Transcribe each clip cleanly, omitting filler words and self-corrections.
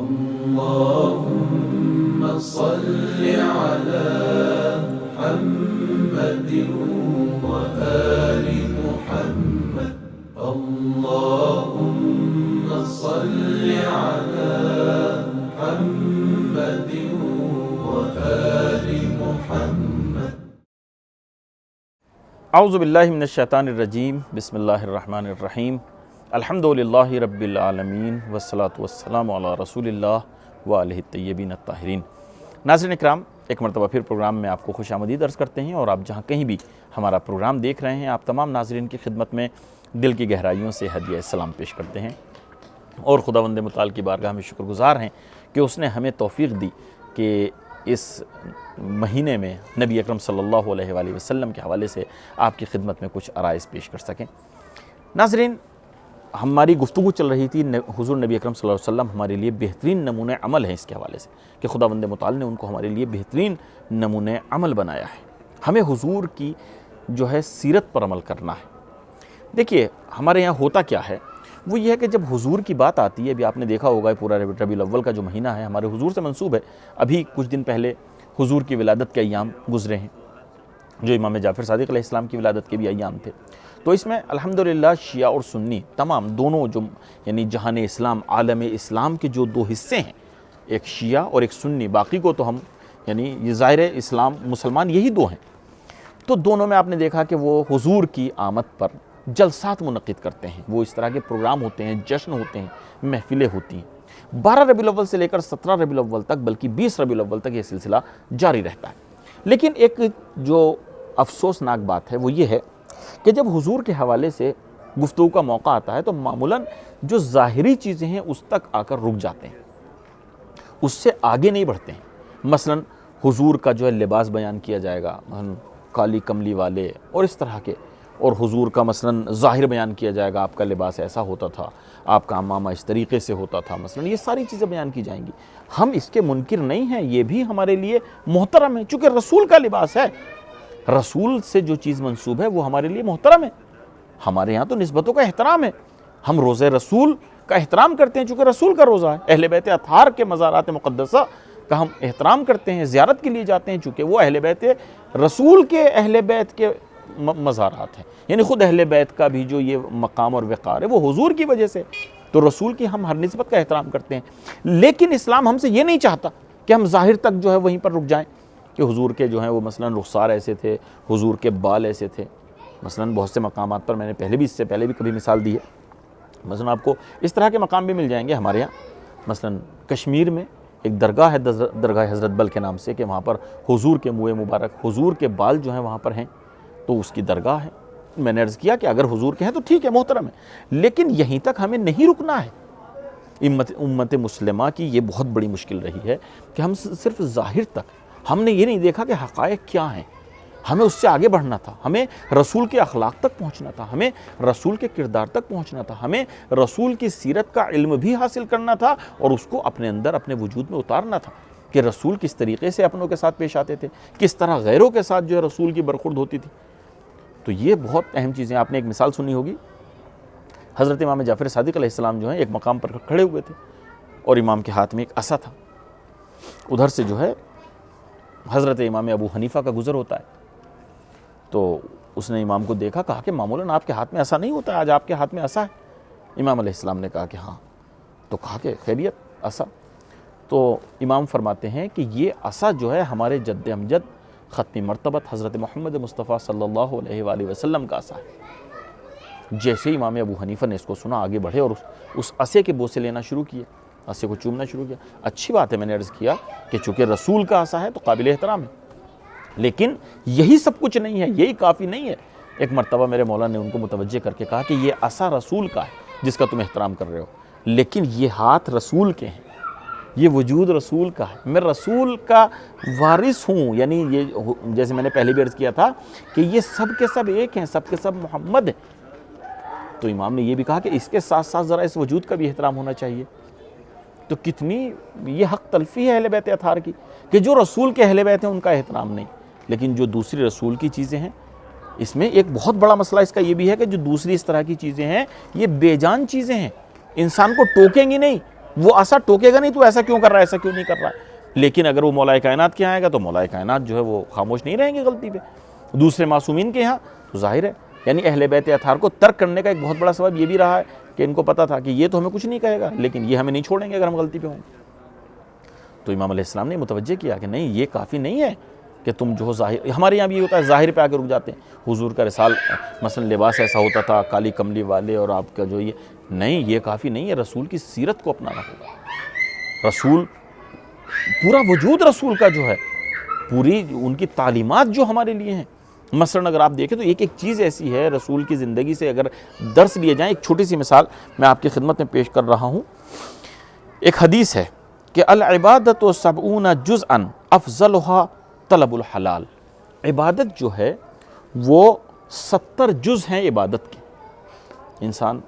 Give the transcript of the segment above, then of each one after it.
اللهم صل على محمد وآل محمد اللهم صل على محمد وآل محمد اعوذ باللہ من الشیطان الرجیم بسم اللہ الرحمن الرحیم الحمدللہ رب العالمین والصلاة والسلام علی رسول اللہ وآلہ الطیبین الطاہرین۔ ناظرین اکرام، ایک مرتبہ پھر پروگرام میں آپ کو خوش آمدید عرض کرتے ہیں، اور آپ جہاں کہیں بھی ہمارا پروگرام دیکھ رہے ہیں، آپ تمام ناظرین کی خدمت میں دل کی گہرائیوں سے ہدیہ سلام پیش کرتے ہیں، اور خداوند متعال کی بارگاہ میں شکر گزار ہیں کہ اس نے ہمیں توفیق دی کہ اس مہینے میں نبی اکرم صلی اللہ علیہ وآلہ وسلم کے حوالے سے آپ کی خدمت میں کچھ عرائض پیش کر سکیں۔ ناظرین، ہماری گفتگو چل رہی تھی حضور نبی اکرم صلی اللہ علیہ وسلم ہمارے لیے بہترین نمونہ عمل ہیں، اس کے حوالے سے کہ خداوند متعال نے ان کو ہمارے لیے بہترین نمونہ عمل بنایا ہے۔ ہمیں حضور کی جو ہے سیرت پر عمل کرنا ہے۔ دیکھیے، ہمارے یہاں ہوتا کیا ہے، وہ یہ ہے کہ جب حضور کی بات آتی ہے، ابھی آپ نے دیکھا ہوگا پورا ربیع الاول کا جو مہینہ ہے ہمارے حضور سے منسوب ہے۔ ابھی کچھ دن پہلے حضور کی ولادت کے ایام گزرے ہیں، جو امام جعفر صادق علیہ السلام کی ولادت کے بھی ایام تھے۔ تو اس میں الحمدللہ شیعہ اور سنی تمام دونوں جو یعنی جہان اسلام، عالم اسلام کے جو دو حصے ہیں، ایک شیعہ اور ایک سنی، باقی کو تو ہم یعنی یہ ظاہر اسلام مسلمان یہی دو ہیں، تو دونوں میں آپ نے دیکھا کہ وہ حضور کی آمد پر جلسات منعقد کرتے ہیں۔ وہ اس طرح کے پروگرام ہوتے ہیں، جشن ہوتے ہیں، محفلیں ہوتی ہیں۔ 12 ربیع الاول سے لے کر 17 ربیع الاول تک، بلکہ 20 ربیع الاول تک یہ سلسلہ جاری رہتا ہے۔ لیکن ایک جو افسوسناک بات ہے وہ یہ ہے کہ جب حضور کے حوالے سے گفتگو کا موقع آتا ہے تو معمولاً جو ظاہری چیزیں ہیں اس تک آ کر رک جاتے ہیں، اس سے آگے نہیں بڑھتے ہیں۔ مثلاً حضور کا جو ہے لباس بیان کیا جائے گا، کالی کملی والے اور اس طرح کے، اور حضور کا مثلاً ظاہر بیان کیا جائے گا، آپ کا لباس ایسا ہوتا تھا، آپ کا عمامہ اس طریقے سے ہوتا تھا، مثلاً یہ ساری چیزیں بیان کی جائیں گی۔ ہم اس کے منکر نہیں ہیں، یہ بھی ہمارے لیے محترم ہے، چونکہ رسول کا لباس ہے، رسول سے جو چیز منسوب ہے وہ ہمارے لیے محترم ہے۔ ہمارے یہاں تو نسبتوں کا احترام ہے، ہم روزہ رسول کا احترام کرتے ہیں چونکہ رسول کا روزہ ہے۔ اہل بیت اطہار کے مزارات مقدسہ کا ہم احترام کرتے ہیں، زیارت کے لیے جاتے ہیں چونکہ وہ اہل بیت رسول کے اہل بیت کے مزارات ہیں، یعنی خود اہل بیت کا بھی جو یہ مقام اور وقار ہے وہ حضور کی وجہ سے، تو رسول کی ہم ہر نسبت کا احترام کرتے ہیں۔ لیکن اسلام ہم سے یہ نہیں چاہتا کہ ہم ظاہر تک جو ہے وہیں پر رک جائیں کہ حضور کے جو ہیں وہ مثلاً رخسار ایسے تھے، حضور کے بال ایسے تھے۔ مثلاً بہت سے مقامات پر میں نے اس سے پہلے بھی کبھی مثال دی ہے، مثلاً آپ کو اس طرح کے مقام بھی مل جائیں گے ہمارے یہاں۔ مثلاً کشمیر میں ایک درگاہ ہے، درگاہ حضرت بل کے نام سے، کہ وہاں پر حضور کے منہ مبارک، حضور کے بال جو ہیں وہاں پر ہیں، تو اس کی درگاہ ہے۔ میں نے عرض کیا کہ اگر حضور کے ہیں تو ٹھیک ہے، محترم ہے، لیکن یہیں تک ہمیں نہیں رکنا ہے۔ امت مسلمہ کی یہ بہت بڑی مشکل رہی ہے کہ ہم صرف ظاہر تک، ہم نے یہ نہیں دیکھا کہ حقائق کیا ہیں، ہمیں اس سے آگے بڑھنا تھا، ہمیں رسول کے اخلاق تک پہنچنا تھا، ہمیں رسول کے کردار تک پہنچنا تھا، ہمیں رسول کی سیرت کا علم بھی حاصل کرنا تھا، اور اس کو اپنے اندر، اپنے وجود میں اتارنا تھا کہ رسول کس طریقے سے اپنوں کے ساتھ پیش آتے تھے، کس طرح غیروں کے ساتھ جو ہے رسول کی برخورد ہوتی تھی۔ تو یہ بہت اہم چیزیں، آپ نے ایک مثال سنی ہوگی، حضرت امام جعفر صادق علیہ السلام جو ہیں ایک مقام پر کھڑے ہوئے تھے، اور امام کے ہاتھ میں ایک عصا تھا، ادھر سے جو ہے حضرت امام ابو حنیفہ کا گزر ہوتا ہے، تو اس نے امام کو دیکھا، کہا کہ معمولاً آپ کے ہاتھ میں عصا نہیں ہوتا ہے، آج آپ کے ہاتھ میں عصا ہے۔ امام علیہ السلام نے کہا کہ ہاں، تو کہا کہ خیریت عصا؟ تو امام فرماتے ہیں کہ یہ عصا جو ہے ہمارے جد امجد ختم مرتبت حضرت محمد مصطفیٰ صلی اللہ علیہ وآلہ وسلم کا عصا ہے۔ جیسے امام ابو حنیفہ نے اس کو سنا، آگے بڑھے اور اس عصے کے بوسے لینا شروع کیے، عصے کو چومنا شروع کیا۔ اچھی بات ہے، میں نے عرض کیا کہ چونکہ رسول کا عصا ہے تو قابل احترام ہے، لیکن یہی سب کچھ نہیں ہے، یہی کافی نہیں ہے۔ ایک مرتبہ میرے مولا نے ان کو متوجہ کر کے کہا کہ یہ عصا رسول کا ہے جس کا تم احترام کر رہے ہو، لیکن یہ ہاتھ رسول کے ہیں، یہ وجود رسول کا ہے، میں رسول کا وارث ہوں، یعنی یہ جیسے میں نے پہلے بھی عرض کیا تھا کہ یہ سب کے سب ایک ہیں، سب کے سب محمد ہیں۔ تو امام نے یہ بھی کہا کہ اس کے ساتھ ساتھ ذرا اس وجود کا بھی احترام ہونا چاہیے۔ تو کتنی یہ حق تلفی ہے اہل بیت اطہار کی کہ جو رسول کے اہل بیت ہیں ان کا احترام نہیں، لیکن جو دوسری رسول کی چیزیں ہیں، اس میں ایک بہت بڑا مسئلہ اس کا یہ بھی ہے کہ جو دوسری اس طرح کی چیزیں ہیں یہ بے جان چیزیں ہیں، انسان کو ٹوکیں گی نہیں، وہ ایسا ٹوکے گا نہیں تو ایسا کیوں کر رہا ہے، ایسا کیوں نہیں کر رہا ہے، لیکن اگر وہ مولا کائنات کے یہاں آئے گا تو مولا کائنات جو ہے وہ خاموش نہیں رہیں گے غلطی پہ. دوسرے معصومین کے یہاں تو ظاہر ہے، یعنی اہل بیت اطہار کو ترک کرنے کا ایک بہت بڑا سبب یہ بھی رہا ہے کہ ان کو پتا تھا کہ یہ تو ہمیں کچھ نہیں کہے گا، لیکن یہ ہمیں نہیں چھوڑیں گے اگر ہم غلطی پہ ہوں. تو امام علیہ السلام نے متوجہ کیا کہ نہیں، یہ کافی نہیں ہے کہ تم جو ظاہر، ہمارے یہاں بھی یہ ہوتا ہے ظاہر پہ آ کے رک جاتے ہیں. حضور کا رسال مثلا لباس ایسا ہوتا تھا، کالی کملی والے، اور آپ کا جو یہ نہیں، یہ کافی نہیں ہے. رسول کی سیرت کو اپنانا ہوگا. رسول پورا وجود رسول کا جو ہے، پوری ان کی تعلیمات جو ہمارے لیے ہیں. مثلا اگر آپ دیکھیں تو ایک ایک چیز ایسی ہے رسول کی زندگی سے اگر درس لیے جائیں. ایک چھوٹی سی مثال میں آپ کی خدمت میں پیش کر رہا ہوں. ایک حدیث ہے کہ العبادت و 70 جزءا افضلها طلب الحلال. عبادت جو ہے وہ 70 جز ہیں عبادت کے. انسان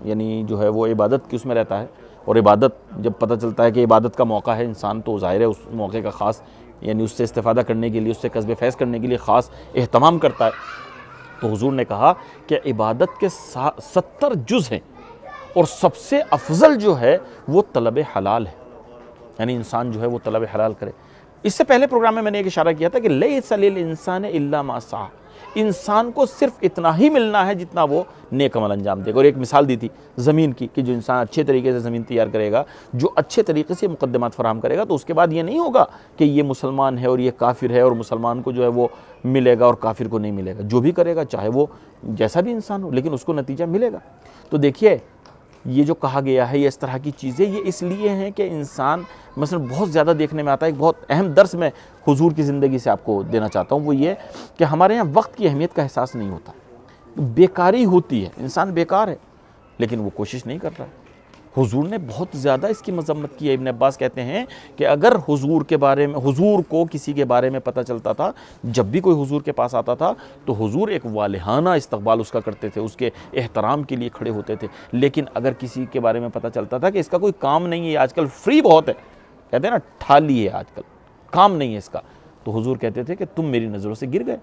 یعنی جو ہے وہ عبادت کی اس میں رہتا ہے، اور عبادت جب پتہ چلتا ہے کہ عبادت کا موقع ہے، انسان تو ظاہر ہے اس موقع کا خاص یعنی اس سے استفادہ کرنے کے لیے، اس سے کسب فیض کرنے کے لیے خاص اہتمام کرتا ہے. تو حضور نے کہا کہ عبادت کے 70 جز ہیں، اور سب سے افضل جو ہے وہ طلب حلال ہے. یعنی انسان جو ہے وہ طلب حلال کرے. اس سے پہلے پروگرام میں نے ایک اشارہ کیا تھا کہ لیس للانسان الا ما سعى. انسان کو صرف اتنا ہی ملنا ہے جتنا وہ نیک عمل انجام دے گا. اور ایک مثال دی تھی زمین کی کہ جو انسان اچھے طریقے سے زمین تیار کرے گا، جو اچھے طریقے سے مقدمات فراہم کرے گا، تو اس کے بعد یہ نہیں ہوگا کہ یہ مسلمان ہے اور یہ کافر ہے، اور مسلمان کو جو ہے وہ ملے گا اور کافر کو نہیں ملے گا. جو بھی کرے گا چاہے وہ جیسا بھی انسان ہو، لیکن اس کو نتیجہ ملے گا. تو دیکھیے یہ جو کہا گیا ہے، یہ اس طرح کی چیزیں یہ اس لیے ہیں کہ انسان مثلا بہت زیادہ دیکھنے میں آتا ہے. ایک بہت اہم درس میں حضور کی زندگی سے آپ کو دینا چاہتا ہوں، وہ یہ کہ ہمارے یہاں وقت کی اہمیت کا احساس نہیں ہوتا. بیکاری ہوتی ہے، انسان بیکار ہے لیکن وہ کوشش نہیں کر رہا ہے. حضور نے بہت زیادہ اس کی مذمت کی ہے. ابن عباس کہتے ہیں کہ اگر حضور کے بارے میں، حضور کو کسی کے بارے میں پتہ چلتا تھا، جب بھی کوئی حضور کے پاس آتا تھا تو حضور ایک والہانہ استقبال اس کا کرتے تھے، اس کے احترام کے لیے کھڑے ہوتے تھے. لیکن اگر کسی کے بارے میں پتہ چلتا تھا کہ اس کا کوئی کام نہیں ہے، آج کل فری بہت ہے، کہتے ہیں نا ٹھالی ہے، آج کل کام نہیں ہے اس کا، تو حضور کہتے تھے کہ تم میری نظروں سے گر گئے.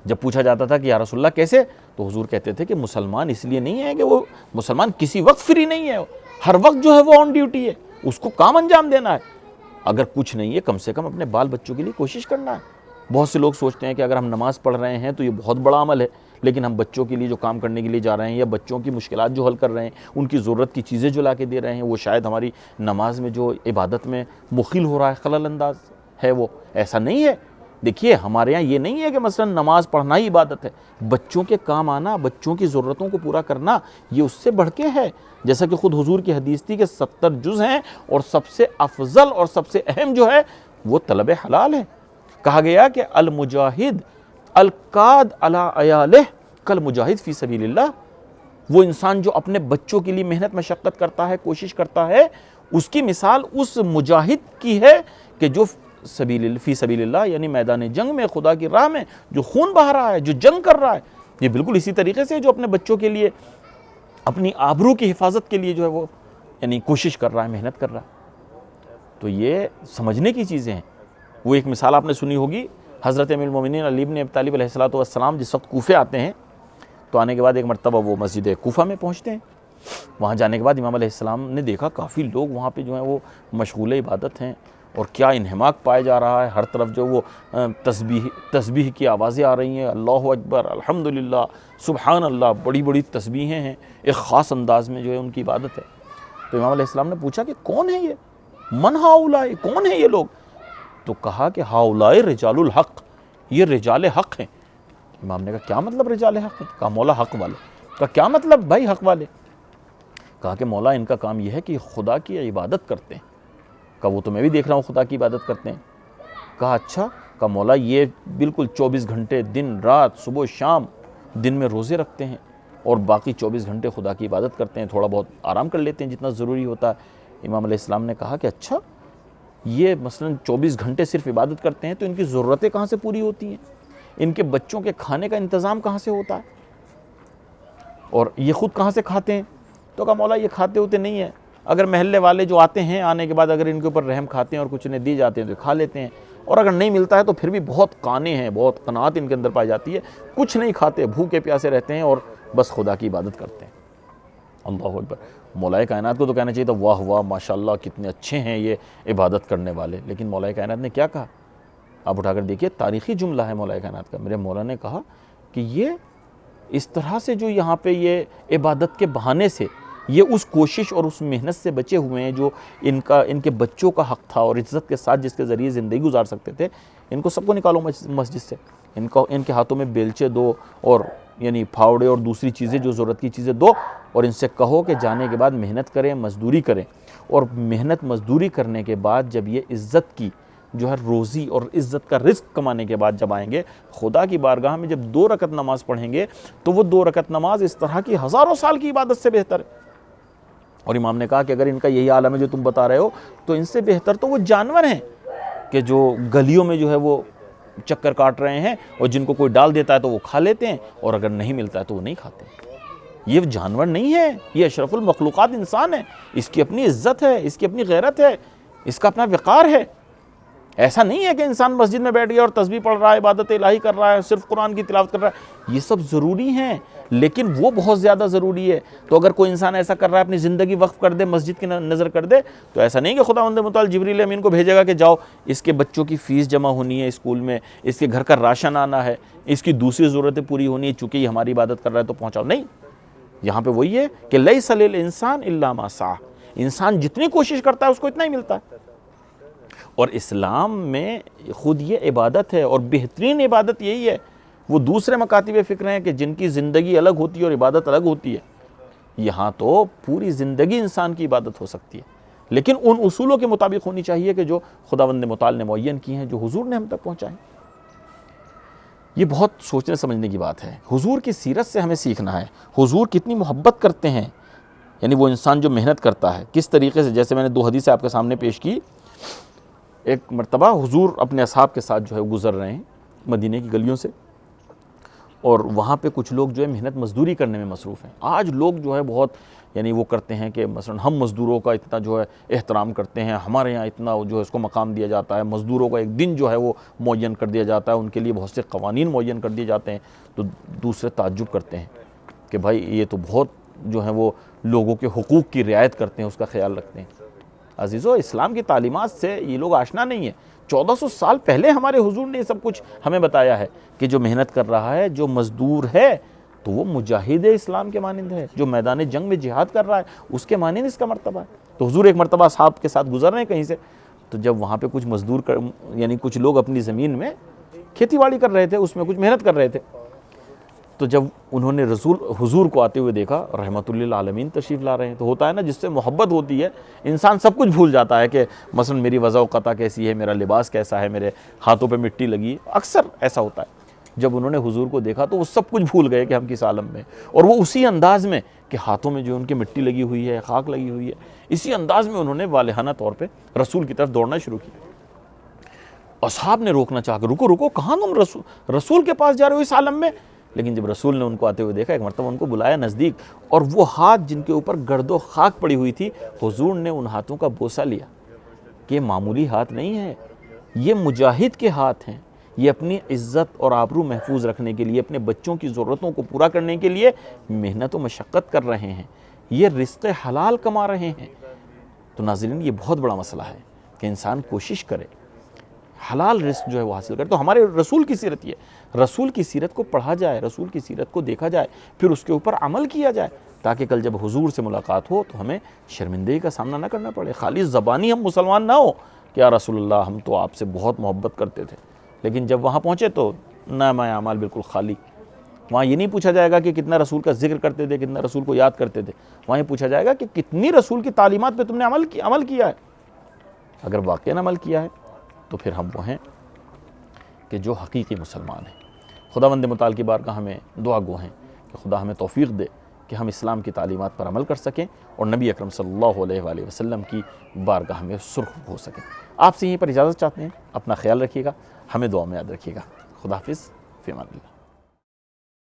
جب پوچھا جاتا تھا کہ یا رسول اللہ کیسے، تو حضور کہتے تھے کہ مسلمان اس لیے نہیں ہے کہ وہ مسلمان کسی وقت فری نہیں ہے، ہر وقت جو ہے وہ آن ڈیوٹی ہے، اس کو کام انجام دینا ہے. اگر کچھ نہیں ہے کم سے کم اپنے بال بچوں کے لیے کوشش کرنا ہے. بہت سے لوگ سوچتے ہیں کہ اگر ہم نماز پڑھ رہے ہیں تو یہ بہت بڑا عمل ہے، لیکن ہم بچوں کے لیے جو کام کرنے کے لیے جا رہے ہیں، یا بچوں کی مشکلات جو حل کر رہے ہیں، ان کی ضرورت کی چیزیں جو لا کے دے رہے ہیں، وہ شاید ہماری نماز میں جو عبادت میں مخل ہو رہا ہے، خلل انداز ہے، وہ ایسا نہیں ہے. دیکھیے ہمارے یہاں یہ نہیں ہے کہ مثلا نماز پڑھنا ہی عبادت ہے. بچوں کے کام آنا، بچوں کی ضرورتوں کو پورا کرنا، یہ اس سے بڑھ کے ہے. جیسا کہ خود حضور کی حدیث تھی کہ 70 جز ہیں، اور سب سے افضل اور سب سے اہم جو ہے وہ طلب حلال ہے. کہا گیا کہ المجاہد القاد علی عیالہ کالمجاہد فی سبیل اللہ. وہ انسان جو اپنے بچوں کے لیے محنت مشقت کرتا ہے، کوشش کرتا ہے، اس کی مثال اس مجاہد کی ہے کہ جو فی سبیل اللہ یعنی میدان جنگ میں، خدا کی راہ میں جو خون بہا رہا ہے، جو جنگ کر رہا ہے. یہ بالکل اسی طریقے سے جو اپنے بچوں کے لیے، اپنی آبرو کی حفاظت کے لیے جو ہے وہ یعنی کوشش کر رہا ہے، محنت کر رہا ہے. تو یہ سمجھنے کی چیزیں ہیں. وہ ایک مثال آپ نے سنی ہوگی، حضرت امیر المومنین علی بن ابی طالب علیہ السلام جس وقت کوفے آتے ہیں، تو آنے کے بعد ایک مرتبہ وہ مسجد کوفہ میں پہنچتے ہیں. وہاں جانے کے بعد امام علیہ السلام نے دیکھا کافی لوگ وہاں پہ جو ہیں وہ مشغول عبادت ہیں، اور کیا انہماک پایا جا رہا ہے. ہر طرف جو وہ تسبیح کی آوازیں آ رہی ہیں، اللہ اکبر، الحمدللہ، سبحان اللہ، بڑی بڑی تسبیحیں ہیں، ایک خاص انداز میں جو ہے ان کی عبادت ہے. تو امام علیہ السلام نے پوچھا کہ کون ہے یہ، من ہاؤلاء، کون ہے یہ لوگ؟ تو کہا کہ ہاؤلاء رجال الحق، یہ رجال حق ہیں. امام نے کہا کیا مطلب رجال حق ہیں؟ کہا مولا حق والے. کہا کیا مطلب بھائی حق والے؟ کہا کہ مولا ان کا کام یہ ہے کہ خدا کی عبادت کرتے ہیں. کہا وہ تو میں بھی دیکھ رہا ہوں خدا کی عبادت کرتے ہیں. کہا اچھا. کہا مولا یہ بالکل 24 گھنٹے دن رات، صبح شام، دن میں روزے رکھتے ہیں، اور باقی 24 گھنٹے خدا کی عبادت کرتے ہیں، تھوڑا بہت آرام کر لیتے ہیں جتنا ضروری ہوتا ہے. امام علیہ السلام نے کہا کہ اچھا، یہ مثلا 24 گھنٹے صرف عبادت کرتے ہیں تو ان کی ضرورتیں کہاں سے پوری ہوتی ہیں؟ ان کے بچوں کے کھانے کا انتظام کہاں سے ہوتا ہے؟ اور یہ خود کہاں سے کھاتے ہیں؟ تو کہا مولا یہ کھاتے ہوتے نہیں ہیں، اگر محلے والے جو آتے ہیں، آنے کے بعد اگر ان کے اوپر رحم کھاتے ہیں اور کچھ انہیں دی جاتے ہیں تو کھا لیتے ہیں، اور اگر نہیں ملتا ہے تو پھر بھی بہت قانے ہیں، بہت قناعت ان کے اندر پائی جاتی ہے، کچھ نہیں کھاتے، بھوکے پیاسے رہتے ہیں اور بس خدا کی عبادت کرتے ہیں. اللہ اکبر. مولا کائنات کو تو کہنا چاہیے تھا واہ واہ ماشاءاللہ کتنے اچھے ہیں یہ عبادت کرنے والے، لیکن مولا کائنات نے کیا کہا؟ آپ اٹھا کر دیکھیے، تاریخی جملہ ہے مولا کائنات کا، میرے مولا نے کہا کہ یہ اس طرح سے جو یہاں پہ یہ عبادت کے بہانے سے یہ اس کوشش اور اس محنت سے بچے ہوئے ہیں جو ان کے بچوں کا حق تھا اور عزت کے ساتھ جس کے ذریعے زندگی گزار سکتے تھے، ان کو سب کو نکالو مسجد سے، ان کے ہاتھوں میں بیلچے دو اور یعنی پھاوڑے اور دوسری چیزیں جو ضرورت کی چیزیں دو، اور ان سے کہو کہ جانے کے بعد محنت کریں، مزدوری کریں، اور محنت مزدوری کرنے کے بعد جب یہ عزت کی جو ہے روزی اور عزت کا رزق کمانے کے بعد جب آئیں گے خدا کی بارگاہ میں، جب 2 رکعت نماز پڑھیں گے تو وہ 2 رکعت نماز اس طرح کی ہزاروں سال کی عبادت سے بہتر ہے۔ اور امام نے کہا کہ اگر ان کا یہی عالم ہے جو تم بتا رہے ہو تو ان سے بہتر تو وہ جانور ہیں کہ جو گلیوں میں جو ہے وہ چکر کاٹ رہے ہیں اور جن کو کوئی ڈال دیتا ہے تو وہ کھا لیتے ہیں اور اگر نہیں ملتا ہے تو وہ نہیں کھاتے۔ یہ جانور نہیں ہے، یہ اشرف المخلوقات انسان ہے، اس کی اپنی عزت ہے، اس کی اپنی غیرت ہے، اس کا اپنا وقار ہے۔ ایسا نہیں ہے کہ انسان مسجد میں بیٹھ گیا اور تسبیح پڑھ رہا ہے، عبادت الہی کر رہا ہے، صرف قرآن کی تلاوت کر رہا ہے، یہ سب ضروری ہیں لیکن وہ بہت زیادہ ضروری ہے۔ تو اگر کوئی انسان ایسا کر رہا ہے اپنی زندگی وقف کر دے، مسجد کی نظر کر دے، تو ایسا نہیں کہ خداوند متعال جبریل امین کو بھیجے گا کہ جاؤ اس کے بچوں کی فیس جمع ہونی ہے اسکول میں، اس کے گھر کا راشن آنا ہے، اس کی دوسری ضرورتیں پوری ہونی ہے، چونکہ یہ ہماری عبادت کر رہا ہے تو پہنچاؤ۔ نہیں، یہاں پہ وہی ہے کہ لیس للانسان الا ما سعی، انسان جتنی کوشش کرتا ہے اس کو اتنا ہی ملتا ہے۔ اور اسلام میں خود یہ عبادت ہے اور بہترین عبادت یہی ہے۔ وہ دوسرے مکاتب فکر ہیں کہ جن کی زندگی الگ ہوتی ہے اور عبادت الگ ہوتی ہے، یہاں تو پوری زندگی انسان کی عبادت ہو سکتی ہے، لیکن ان اصولوں کے مطابق ہونی چاہیے کہ جو خداوند متعال نے معین کی ہیں، جو حضور نے ہم تک پہنچائیں۔ یہ بہت سوچنے سمجھنے کی بات ہے۔ حضور کی سیرت سے ہمیں سیکھنا ہے، حضور کتنی محبت کرتے ہیں، یعنی وہ انسان جو محنت کرتا ہے کس طریقے سے، جیسے میں نے 2 حدیثیں آپ کے سامنے پیش کی۔ ایک مرتبہ حضور اپنے اصحاب کے ساتھ جو ہے گزر رہے ہیں مدینے کی گلیوں سے، اور وہاں پہ کچھ لوگ جو ہے محنت مزدوری کرنے میں مصروف ہیں۔ آج لوگ جو ہے بہت یعنی وہ کرتے ہیں کہ مثلا ہم مزدوروں کا اتنا جو ہے احترام کرتے ہیں، ہمارے یہاں اتنا جو ہے اس کو مقام دیا جاتا ہے، مزدوروں کا ایک دن جو ہے وہ معین کر دیا جاتا ہے، ان کے لیے بہت سے قوانین معین کر دیے جاتے ہیں۔ تو دوسرے تعجب کرتے ہیں کہ بھائی یہ تو بہت جو ہے وہ لوگوں کے حقوق کی رعایت کرتے ہیں، اس کا خیال رکھتے ہیں۔ عزیزو، اسلام کی تعلیمات سے یہ لوگ آشنا نہیں ہیں۔ 1400 سال پہلے ہمارے حضور نے یہ سب کچھ ہمیں بتایا ہے کہ جو محنت کر رہا ہے، جو مزدور ہے، تو وہ مجاہد اسلام کے مانند ہے، جو میدان جنگ میں جہاد کر رہا ہے اس کے مانند اس کا مرتبہ ہے۔ تو حضور ایک مرتبہ اصحاب کے ساتھ گزر رہے ہیں کہیں سے، تو جب وہاں پہ کچھ مزدور یعنی کچھ لوگ اپنی زمین میں کھیتی باڑی کر رہے تھے، اس میں کچھ محنت کر رہے تھے، تو جب انہوں نے حضور کو آتے ہوئے دیکھا، رحمت للعالمین تشریف لا رہے ہیں، تو ہوتا ہے نا جس سے محبت ہوتی ہے انسان سب کچھ بھول جاتا ہے کہ مثلا میری وضع و قطع کیسی ہے، میرا لباس کیسا ہے، میرے ہاتھوں پہ مٹی لگی ہے، اکثر ایسا ہوتا ہے۔ جب انہوں نے حضور کو دیکھا تو وہ سب کچھ بھول گئے کہ ہم کس عالم میں، اور وہ اسی انداز میں کہ ہاتھوں میں جو ان کے مٹی لگی ہوئی ہے، خاک لگی ہوئی ہے، اسی انداز میں انہوں نے والہانہ طور پہ رسول کی طرف دوڑنا شروع کیا۔ اصحاب نے روکنا چاہا کہ رکو رکو، کہاں تم رسول کے پاس جا رہے ہو اس عالم میں؟ لیکن جب رسول نے ان کو آتے ہوئے دیکھا، ایک مرتبہ ان کو بلایا نزدیک، اور وہ ہاتھ جن کے اوپر گرد و خاک پڑی ہوئی تھی، حضور نے ان ہاتھوں کا بوسہ لیا کہ یہ معمولی ہاتھ نہیں ہے، یہ مجاہد کے ہاتھ ہیں، یہ اپنی عزت اور آبرو محفوظ رکھنے کے لیے، اپنے بچوں کی ضرورتوں کو پورا کرنے کے لیے محنت و مشقت کر رہے ہیں، یہ رزق حلال کما رہے ہیں۔ تو ناظرین، یہ بہت بڑا مسئلہ ہے کہ انسان کوشش کرے حلال رزق جو ہے وہ حاصل کرے۔ تو ہمارے رسول کی سیرت یہ ہے، رسول کی سیرت کو پڑھا جائے، رسول کی سیرت کو دیکھا جائے، پھر اس کے اوپر عمل کیا جائے، تاکہ کل جب حضور سے ملاقات ہو تو ہمیں شرمندگی کا سامنا نہ کرنا پڑے۔ خالی زبانی ہم مسلمان نہ ہو کہ یا رسول اللہ ہم تو آپ سے بہت محبت کرتے تھے، لیکن جب وہاں پہنچے تو نامہ اعمال بالکل خالی۔ وہاں یہ نہیں پوچھا جائے گا کہ کتنا رسول کا ذکر کرتے تھے، کتنا رسول کو یاد کرتے تھے، وہاں یہ پوچھا جائے گا کہ کتنی رسول کی تعلیمات پہ تم نے عمل کیا ہے۔ اگر واقعاً عمل کیا ہے تو پھر ہم وہ ہیں کہ جو حقیقی مسلمان ہیں۔ خداوند متعال کی بارگاہ ہمیں دعا گو ہیں کہ خدا ہمیں توفیق دے کہ ہم اسلام کی تعلیمات پر عمل کر سکیں اور نبی اکرم صلی اللہ علیہ وآلہ وسلم کی بارگاہ میں سرخ ہو سکیں۔ آپ سے یہیں پر اجازت چاہتے ہیں، اپنا خیال رکھیے گا، ہمیں دعا میں یاد رکھیے گا۔ خدا حافظ، فی امان اللہ۔